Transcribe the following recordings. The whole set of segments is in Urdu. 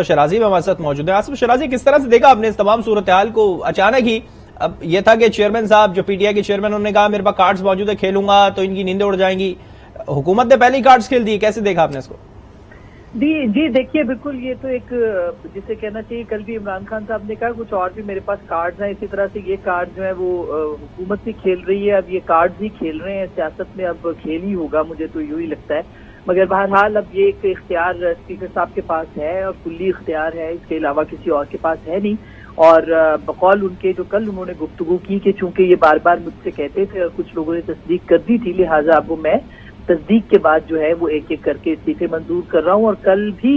شرازی میں ہمارے ساتھ موجود ہے۔ آصف شرازی، کس طرح سے دیکھا آپ نے اس تمام صورتحال کو؟ اچانک ہی اب یہ تھا کہ چیئرمین صاحب جو پی ٹی آئی کے چیئرمین، انہوں نے کہا میرے پاس کارڈز موجود ہے، کھیلوں گا تو ان کی نیندیں اڑ جائیں گی۔ حکومت نے پہلے ہی کارڈز کھیل دی، کیسے دیکھا آپ نے اس کو؟ جی دیکھیے، بالکل یہ تو ایک جسے کہنا چاہیے، کل بھی عمران خان صاحب نے کہا کچھ اور بھی میرے پاس کارڈز ہیں، اسی طرح سے یہ کارڈ جو ہے وہ حکومت بھی کھیل رہی ہے، اب یہ کارڈز ہی کھیل رہے ہیں، سیاست میں اب کھیل ہی ہوگا، مجھے تو یوں ہی لگتا ہے۔ مگر بہرحال اب یہ ایک اختیار اسپیکر صاحب کے پاس ہے اور کلی اختیار ہے، اس کے علاوہ کسی اور کے پاس ہے نہیں۔ اور بقول ان کے جو کل انہوں نے گفتگو کی کہ چونکہ یہ بار بار مجھ سے کہتے تھے اور کچھ لوگوں نے تصدیق کر دی تھی، لہٰذا اب میں تصدیق کے بعد جو ہے وہ ایک ایک کر کے استعفے منظور کر رہا ہوں۔ اور کل بھی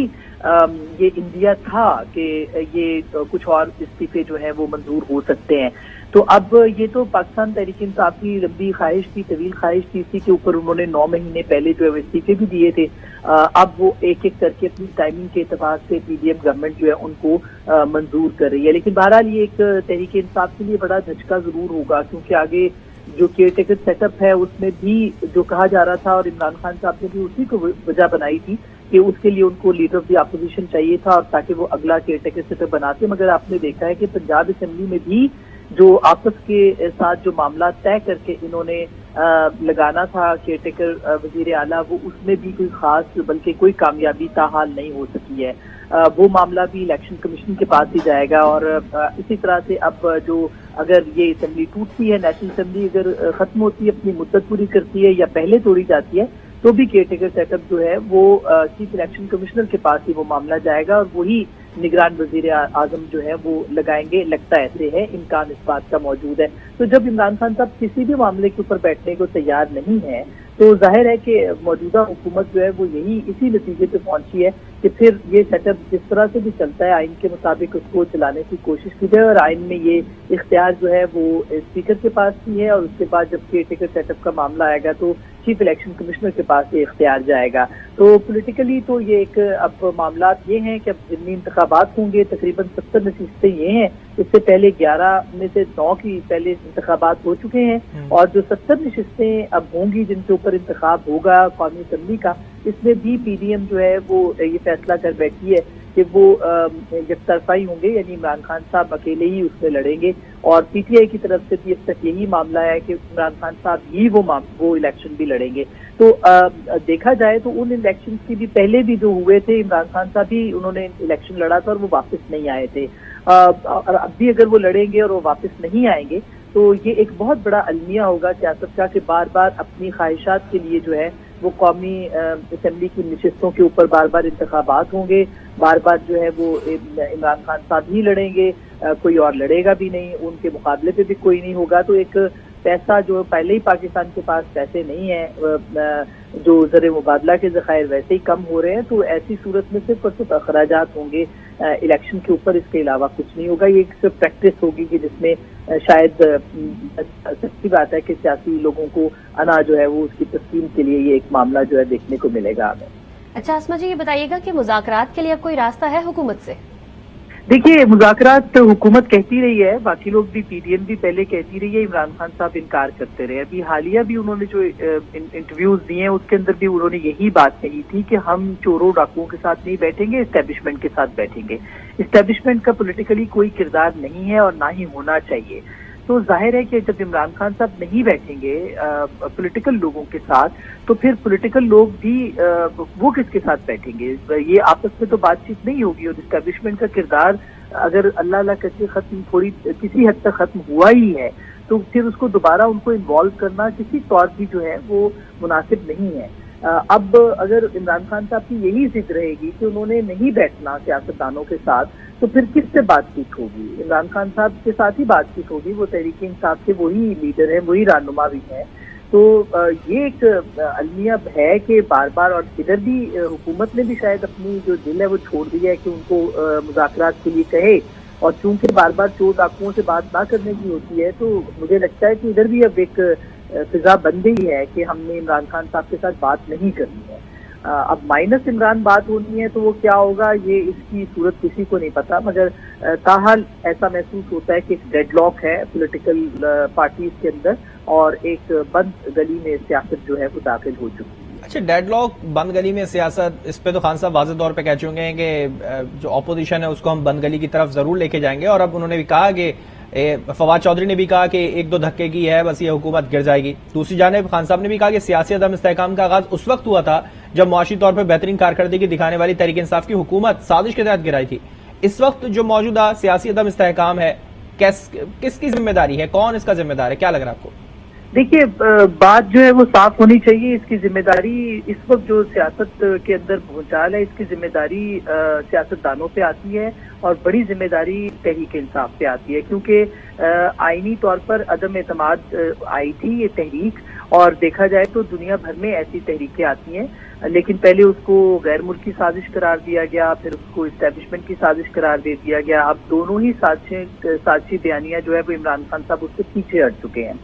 یہ انڈیا تھا کہ یہ کچھ اور استعفے جو ہے وہ منظور ہو سکتے ہیں۔ تو اب یہ تو پاکستان تحریک انصاف کی لمبی خواہش تھی، طویل خواہش تھی، اسی کے اوپر انہوں نے 9 مہینے پہلے جو ہے استعفے بھی دیے تھے۔ اب وہ ایک ایک کر کے اپنی ٹائمنگ کے اعتبار سے پی ڈی ایم گورنمنٹ جو ہے ان کو منظور کر رہی ہے۔ لیکن بہرحال یہ ایک تحریک انصاف کے لیے بڑا دھچکا ضرور ہوگا، کیونکہ آگے جو کیئر ٹیکر سیٹ اپ ہے اس میں بھی جو کہا جا رہا تھا، اور عمران خان صاحب نے بھی اسی کو وجہ بنائی تھی کہ اس کے لیے ان کو لیڈر آف دی اپوزیشن چاہیے تھا، اور تاکہ وہ اگلا کیئر ٹیکر سیٹ اپ بناتے۔ مگر آپ نے دیکھا ہے کہ پنجاب اسمبلی میں بھی جو آپس کے ساتھ جو معاملات طے کر کے انہوں نے لگانا تھا کیئر ٹیکر وزیر اعلیٰ، وہ اس میں بھی کوئی خاص بلکہ کوئی کامیابی تاحال نہیں ہو سکی ہے۔ وہ معاملہ بھی الیکشن کمیشن کے پاس ہی جائے گا، اور اسی طرح سے اب جو اگر یہ اسمبلی ٹوٹتی ہے، نیشنل اسمبلی اگر ختم ہوتی ہے، اپنی مدت پوری کرتی ہے یا پہلے توڑی جاتی ہے، تو بھی کیئر ٹیکر سیٹ اپ جو ہے وہ چیف الیکشن کمشنر کے پاس ہی وہ معاملہ جائے گا، اور وہی نگران وزیر اعظم جو ہے وہ لگائیں گے۔ لگتا ایسے ہے، امکان اس بات کا موجود ہے۔ تو جب عمران خان صاحب کسی بھی معاملے کے اوپر بیٹھنے کو تیار نہیں ہے، تو ظاہر ہے کہ موجودہ حکومت جو ہے وہ اسی نتیجے پہ پہنچی ہے کہ پھر یہ سیٹ اپ جس طرح سے بھی چلتا ہے آئین کے مطابق اس کو چلانے کی کوشش کی جائے، اور آئین میں یہ اختیار جو ہے وہ اسپیکر کے پاس بھی ہے، اور اس کے بعد جب کیئر ٹیکر سیٹ اپ کا معاملہ آئے گا تو چیف الیکشن کمشنر کے پاس یہ اختیار جائے گا۔ تو پولیٹیکلی تو یہ ایک اب معاملات یہ ہیں کہ اب ضمنی انتخابات ہوں گے، تقریباً 70 نشستیں یہ ہیں، اس سے پہلے 11 میں سے 9 کی پہلے انتخابات ہو چکے ہیں، اور جو 70 نشستیں اب ہوں گی جن کے اوپر انتخاب ہوگا قومی اسمبلی کا، اس میں بھی پی ڈی ایم جو ہے وہ یہ فیصلہ کر بیٹھی ہے کہ وہ یکطرفائی ہوں گے، یعنی عمران خان صاحب اکیلے ہی اس میں لڑیں گے، اور پی ٹی آئی کی طرف سے بھی اب تک یہی معاملہ ہے کہ عمران خان صاحب ہی وہ الیکشن بھی لڑیں گے۔ تو دیکھا جائے تو ان الیکشن کی بھی پہلے بھی جو ہوئے تھے، عمران خان صاحب ہی انہوں نے الیکشن لڑا تھا اور وہ واپس نہیں آئے تھے، اور اب بھی اگر وہ لڑیں گے اور وہ واپس نہیں آئیں گے تو یہ ایک بہت بڑا المیہ ہوگا سیاست کا کہ بار بار اپنی خواہشات کے لیے جو ہے وہ قومی اسمبلی کی نشستوں کے اوپر بار بار انتخابات ہوں گے، بار بار جو ہے وہ عمران خان صاحب ہی لڑیں گے، کوئی اور لڑے گا بھی نہیں، ان کے مقابلے پہ بھی کوئی نہیں ہوگا۔ تو ایک پیسہ جو پہلے ہی پاکستان کے پاس پیسے نہیں ہیں، جو زر مبادلہ کے ذخائر ویسے ہی کم ہو رہے ہیں، تو ایسی صورت میں صرف اور صرف اخراجات ہوں گے الیکشن کے اوپر، اس کے علاوہ کچھ نہیں ہوگا۔ یہ ایک صرف پریکٹس ہوگی کہ جس میں شاید سچی بات ہے کہ سیاسی لوگوں کو انا جو ہے وہ اس کی تسلیم کے لیے یہ ایک معاملہ جو ہے دیکھنے کو ملے گا ہمیں۔ اچھا عاصمہ جی، یہ بتائیے گا کہ مذاکرات کے لیے اب کوئی راستہ ہے حکومت سے؟ دیکھیے، مذاکرات حکومت کہتی رہی ہے، باقی لوگ بھی پی ڈی ایم بھی پہلے کہتی رہی ہے، عمران خان صاحب انکار کرتے رہے۔ ابھی حالیہ بھی انہوں نے جو انٹرویوز دیے ہیں اس کے اندر بھی انہوں نے یہی بات کہی تھی کہ ہم چوروں ڈاکوؤں کے ساتھ نہیں بیٹھیں گے، اسٹیبلشمنٹ کے ساتھ بیٹھیں گے۔ اسٹیبلشمنٹ کا پولیٹیکلی کوئی کردار نہیں ہے اور نہ ہی ہونا چاہیے۔ تو ظاہر ہے کہ جب عمران خان صاحب نہیں بیٹھیں گے پولیٹیکل لوگوں کے ساتھ، تو پھر پولیٹیکل لوگ بھی وہ کس کے ساتھ بیٹھیں گے؟ یہ آپس میں تو بات چیت نہیں ہوگی، اور اسٹیبلشمنٹ کا کردار اگر اللہ اللہ کر کے کسی حد تک ختم ہوا ہی ہے، تو پھر اس کو دوبارہ ان کو انوالو کرنا کسی طور بھی جو ہے وہ مناسب نہیں ہے۔ اب اگر عمران خان صاحب کی یہی ضد رہے گی کہ انہوں نے نہیں بیٹھنا سیاستدانوں کے ساتھ، تو پھر کس سے بات چیت ہوگی؟ عمران خان صاحب کے ساتھ ہی بات چیت ہوگی، وہ تحریک انصاف کے وہی لیڈر ہیں، وہی رہنما بھی ہیں۔ تو یہ ایک المیہ ہے کہ بار بار، اور ادھر بھی حکومت نے بھی شاید اپنی جو دل ہے وہ چھوڑ دیا ہے کہ ان کو مذاکرات کے لیے کہے، اور چونکہ بار بار چور ڈاکوؤں سے بات نہ کرنے کی ہوتی ہے، تو مجھے لگتا ہے کہ ادھر بھی اب ایک فضا بن گئی ہے کہ ہم نے عمران خان صاحب کے ساتھ بات نہیں کرنی ہے۔ اب مائنس عمران بات ہونی ہے تو وہ کیا ہوگا یہ اس کی صورت کسی کو نہیں پتا، مگر تاحال ایسا محسوس ہوتا ہے کہ ایک ڈیڈ لاک ہے پولیٹیکل پارٹیز کے اندر، اور ایک بند گلی میں سیاست جو ہے وہ داخل ہو چکی ہے۔ اچھا ڈیڈ لاک بند گلی میں سیاست، اس پہ تو خان صاحب واضح طور پہ کہہ چکے ہیں کہ جو اپوزیشن ہے اس کو ہم بند گلی کی طرف ضرور لے کے جائیں گے، اور اب انہوں نے بھی کہا کہ فواد چودھری نے بھی کہا کہ ایک دو دھکے کی ہے بس یہ حکومت گر جائے گی۔ دوسری جانب خان صاحب نے بھی کہا کہ سیاسی عدم استحکام کا آغاز اس وقت ہوا تھا جب معاشی طور پر بہترین کارکردگی دکھانے والی تحریک انصاف کی حکومت سازش کے تحت گرائی تھی۔ اس وقت جو موجودہ سیاسی عدم استحکام ہے کس کی ذمہ داری ہے، کون اس کا ذمہ دار ہے، کیا لگ رہا ہے آپ کو؟ دیکھیے بات جو ہے وہ صاف ہونی چاہیے۔ اس کی ذمہ داری اس وقت جو سیاست کے اندر بھونچال ہے، اس کی ذمہ داری سیاستدانوں پہ آتی ہے اور بڑی ذمہ داری تحریک انصاف پہ آتی ہے، کیونکہ آئینی طور پر عدم اعتماد آئی تھی یہ تحریک، اور دیکھا جائے تو دنیا بھر میں ایسی تحریکیں آتی ہیں، لیکن پہلے اس کو غیر ملکی سازش قرار دیا گیا، پھر اس کو اسٹیبلشمنٹ کی سازش قرار دے دیا گیا۔ اب دونوں ہی سازشی بیانیہ جو ہے وہ عمران خان صاحب اس سے پیچھے ہٹ چکے ہیں،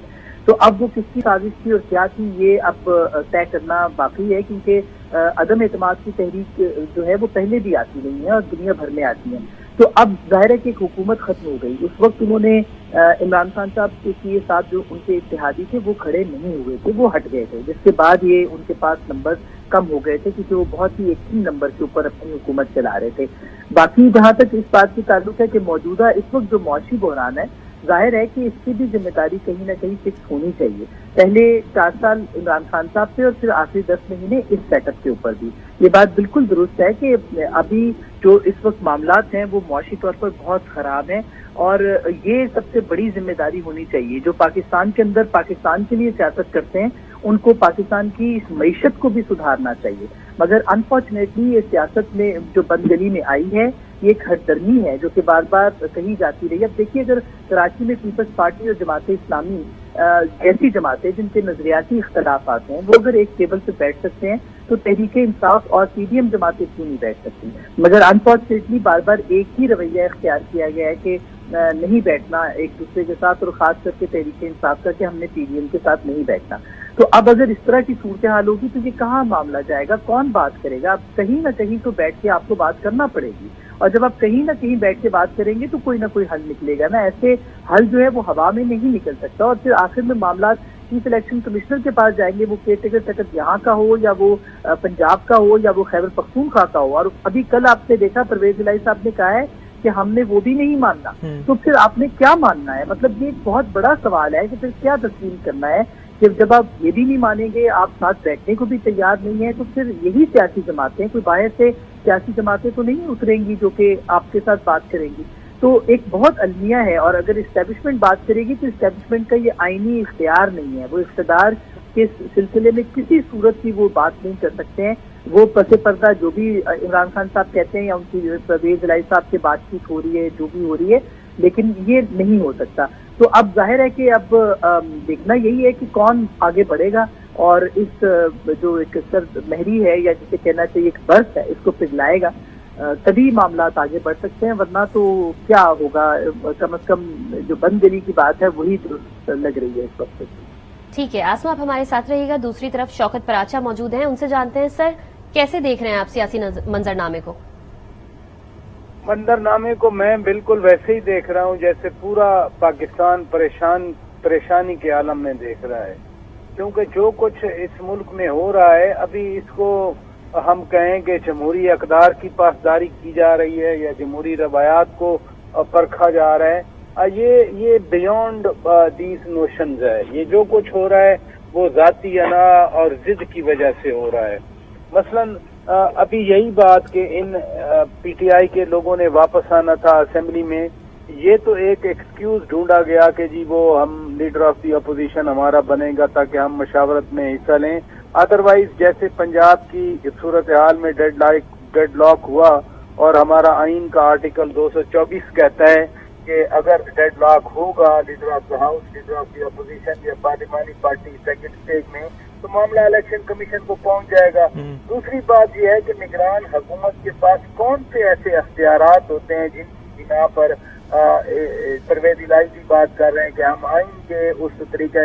تو اب وہ کس کی سازش تھی اور کیا تھی یہ اب طے کرنا باقی ہے، کیونکہ عدم اعتماد کی تحریک جو ہے وہ پہلے بھی آتی رہی ہے اور دنیا بھر میں آتی ہیں۔ تو اب ظاہر ہے کہ ایک حکومت ختم ہو گئی، اس وقت انہوں نے عمران خان صاحب کے ساتھ جو ان کے اتحادی تھے وہ کھڑے نہیں ہوئے تھے، وہ ہٹ گئے تھے، جس کے بعد یہ ان کے پاس نمبر کم ہو گئے تھے، کیونکہ وہ بہت ہی ایک ہی نمبر کے اوپر اپنی حکومت چلا رہے تھے۔ باقی جہاں تک اس بات کی تعلق ہے کہ موجودہ اس وقت جو معاشی بحران ہے، ظاہر ہے کہ اس کی بھی ذمہ داری کہیں نہ کہیں فکس ہونی چاہیے۔ پہلے 4 سال عمران خان صاحب پہ اور پھر آخری 10 مہینے اس سیٹ اپ کے اوپر بھی یہ بات بالکل درست ہے کہ ابھی جو اس وقت معاملات ہیں وہ معاشی طور پر بہت خراب ہیں، اور یہ سب سے بڑی ذمہ داری ہونی چاہیے جو پاکستان کے اندر پاکستان کے لیے سیاست کرتے ہیں، ان کو پاکستان کی اس معیشت کو بھی سدھارنا چاہیے۔ مگر انفارچونیٹلی یہ سیاست میں جو بندگلی میں آئی ہے یہ ایک ہٹ درمی ہے جو کہ بار بار کہی جاتی رہی۔ اب دیکھیے اگر کراچی میں پیپلز پارٹی اور جماعت اسلامی ایسی جماعتیں جن کے نظریاتی اختلافات ہیں وہ اگر ایک ٹیبل پہ بیٹھ سکتے ہیں تو تحریک انصاف اور پی ڈی ایم جماعتیں کیوں نہیں بیٹھ سکتی؟ مگر انفارچونیٹلی بار بار ایک ہی رویہ اختیار کیا گیا ہے کہ نہیں بیٹھنا ایک دوسرے کے ساتھ، اور خاص کر کے تحریک انصاف کا کہ ہم نے پی ڈی ایم کے ساتھ نہیں بیٹھنا۔ تو اب اگر اس طرح کی صورتحال ہوگی تو یہ کہاں معاملہ جائے گا، کون بات کرے گا؟ اب کہیں نہ کہیں تو بیٹھ کے آپ کو بات کرنا پڑے گی، اور جب آپ کہیں نہ کہیں بیٹھ کے بات کریں گے تو کوئی نہ کوئی حل نکلے گا نا۔ ایسے حل جو ہے وہ ہوا میں نہیں نکل سکتا، اور پھر آخر میں معاملات چیف الیکشن کمشنر کے پاس جائیں گے، وہ کیئر ٹیکر تحت یہاں کا ہو یا وہ پنجاب کا ہو یا وہ خیبر پختونخوا کا ہو۔ اور ابھی کل آپ نے دیکھا پرویز الہی صاحب نے کہا ہے کہ ہم نے وہ بھی نہیں ماننا، تو پھر آپ نے کیا ماننا ہے؟ مطلب یہ ایک بہت بڑا سوال ہے کہ پھر کیا تسلیم کرنا ہے کہ جب آپ یہ بھی نہیں مانیں گے، آپ ساتھ بیٹھنے کو بھی تیار نہیں ہیں، تو پھر یہی سیاسی جماعتیں کوئی باہر سے سیاسی جماعتیں تو نہیں اتریں گی جو کہ آپ کے ساتھ بات کریں گی۔ تو ایک بہت المیہ ہے، اور اگر اسٹیبلشمنٹ بات کرے گی تو اسٹیبلشمنٹ کا یہ آئینی اختیار نہیں ہے، وہ اقتدار کے سلسلے میں کسی صورت کی وہ بات نہیں کر سکتے ہیں۔ وہ پس پردہ جو بھی عمران خان صاحب کہتے ہیں یا ان کی پرویز الہی صاحب سے بات چیت ہو رہی ہے جو بھی ہو رہی ہے، لیکن یہ نہیں ہو سکتا۔ تو اب ظاہر ہے کہ اب دیکھنا یہی ہے کہ کون آگے بڑھے گا، اور اس جو ایک سرد مہری ہے یا جسے کہنا چاہیے ایک برف ہے اس کو پگھلائے گا، تبھی معاملات آگے بڑھ سکتے ہیں، ورنہ تو کیا ہوگا؟ کم از کم جو بند دلی کی بات ہے وہی درست لگ رہی ہے اس وقت۔ ٹھیک ہے آسما، آپ ہمارے ساتھ رہیے گا۔ دوسری طرف شوکت پراچا موجود ہیں، ان سے جانتے ہیں سر کیسے دیکھ رہے ہیں آپ سیاسی منظرنامے کو؟ منظرنامے کو میں بالکل ویسے ہی دیکھ رہا ہوں جیسے پورا پاکستان پریشانی کے عالم میں دیکھ رہا ہے، کیونکہ جو کچھ اس ملک میں ہو رہا ہے ابھی اس کو ہم کہیں کہ جمہوری اقدار کی پاسداری کی جا رہی ہے یا جمہوری روایات کو پرکھا جا رہا ہے، یہ بیونڈ دیز نوشنز ہے۔ یہ جو کچھ ہو رہا ہے وہ ذاتی انا اور ضد کی وجہ سے ہو رہا ہے۔ مثلاً ابھی یہی بات کہ ان پی ٹی آئی کے لوگوں نے واپس آنا تھا اسمبلی میں، یہ تو ایک ایکسکیوز ڈھونڈا گیا کہ جی وہ ہم لیڈر آف دی اپوزیشن ہمارا بنے گا تاکہ ہم مشاورت میں حصہ لیں۔ ادروائز جیسے پنجاب کی صورتحال میں ڈیڈ لاک ہوا، اور ہمارا آئین کا آرٹیکل 224 کہتا ہے کہ اگر ڈیڈ لاک ہوگا leader of the house, leader of the opposition یا پارلیمانی پارٹی سیکنڈ اسٹیج میں، تو معاملہ الیکشن کمیشن کو پہنچ جائے گا۔ دوسری بات یہ ہے کہ نگران حکومت کے پاس کون سے ایسے اختیارات ہوتے ہیں جن کی بنا پر پرویز الہی بھی بات کر رہے ہیں کہ ہم آئین کے اس طریقہ